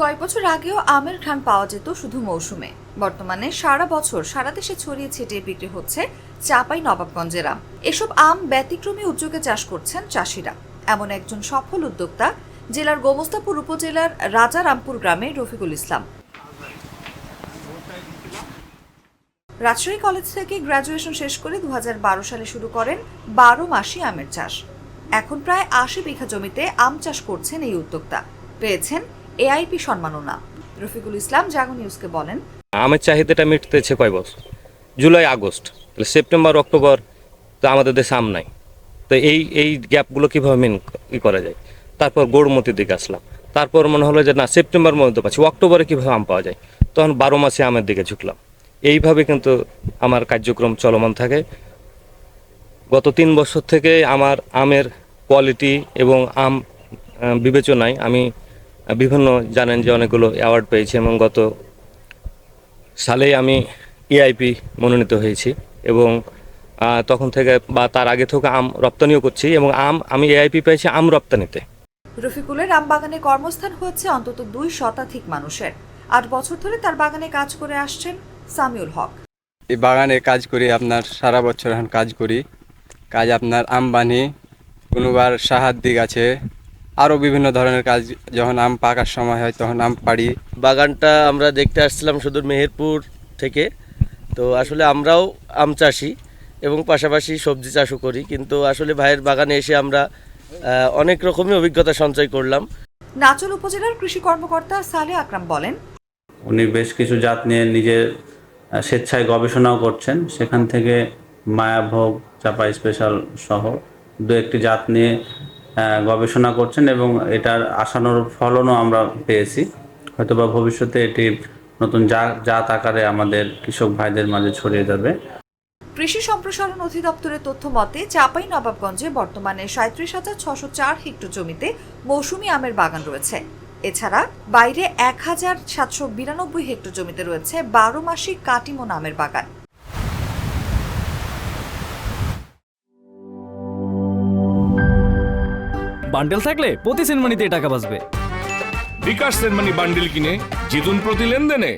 কয়েক বছর আগেও আমের ঘ্রাণ পাওয়া যেত শুধু মৌসুমে। বর্তমানে সারা বছর সারা দেশে ছড়িয়ে ছিটিয়ে বিক্রি হচ্ছে চাঁপাই নবাবগঞ্জের আম। এসব আম ব্যতিক্রমী উদ্যোগে চাষ করছেন চাষিরা। এমন একজন সফল উদ্যোক্তা জেলার গোমস্তাপুর উপজেলার রাজারামপুর গ্রামের রফিকুল ইসলাম। রাজশাহী কলেজ থেকে গ্র্যাজুয়েশন শেষ করে 2012 সালে শুরু করেন 12 মাসি আমের চাষ। এখন প্রায় 80 বিঘা জমিতে আম চাষ করছেন এই উদ্যোক্তা। পেয়েছেন এআইপি সম্মাননা। রফিকুল ইসলাম জাগো নিউজকে বলেন, আমের চাহিদাটা মিটতেছে কয় বছর? জুলাই আগস্ট, তাহলে সেপ্টেম্বর অক্টোবর তো আমাদের দেশে আম নাই। তো এই গ্যাপগুলো কীভাবে করা যায়? তারপর গৌরমতির দিকে আসলাম, তারপর মনে হলো যে না, সেপ্টেম্বর মধ্যে পাচ্ছি, অক্টোবরে কীভাবে আম পাওয়া যায়? তখন 12 মাসে আমের দিকে ঝুঁকলাম। এইভাবে কিন্তু আমার কার্যক্রম চলমান থাকে। গত 3 বছর থেকে আমার আমের কোয়ালিটি এবং আম বিবেচনায় আমি বিভিন্ন, জানেন যে অনেকগুলো অ্যাওয়ার্ড পেয়েছি এবং গত সালেই আমি এআইপি মনোনীত হয়েছি এবং তখন থেকে বা তার আগে থেকে আম রপ্তানিও করছি এবং আমি এআইপি পেয়েছি আম রপ্তানিতে। রফিকুলের আম বাগানে কর্মস্থান হচ্ছে অন্তত 2 শতাধিক মানুষের। 8 বছর ধরে তার বাগানে কাজ করে আসছেন সামিউল হক। এই বাগানে কাজ করি, আপনার সারা বছর এখন কাজ করি। কাজ আপনার আম বানি, কোনোবার সাহাদ্দি গাছে, আরও বিভিন্ন ধরনের কাজ। যখন আম পাকার সময় হয় তখন আম পাড়ি। বাগানটা আমরা দেখতে আসছিলাম সুদূর মেহেরপুর থেকে। তো আসলে আমরাও আম চাষি এবং পাশাপাশি সবজি চাষও করি, কিন্তু আসলে ভাইয়ের বাগানে এসে আমরা অনেক রকমই অভিজ্ঞতা সঞ্চয় করলাম। নাচল উপজেলার কৃষি কর্মকর্তা সালে আকরাম বলেন, উনি বেশ কিছু জাত নিয়ে নিজের স্বেচ্ছায় গবেষণাও করছেন। সেখান থেকে মায়াভোগ, চাঁপাই স্পেশাল সহ 2-1টি জাত নিয়ে গবেষণা করছেন এবং এটার আশানুরূপ ফলনও আমরা পেয়েছি। হয়তোবা ভবিষ্যতে এটি নতুন জাত আকারে আমাদের কৃষক ভাইদের মাঝে ছড়িয়ে যাবে। কৃষি সম্প্রসারণ অধিদপ্তরের তথ্য মতে চাঁপাই নবাবগঞ্জে বর্তমানে 37,604 হেক্টর জমিতে মৌসুমী আমের বাগান রয়েছে। এছাড়া বাইরে 1,792 হেক্টর জমিতে রয়েছে 12 মাসি কাটিমন আমের বাগান। বান্ডেল থাকলে প্রতি সেনমানিতে টাকা বাঁচবে। বিকাশ সেনমানি বান্ডিল কিনে জিতুন প্রতি লেনদেনে।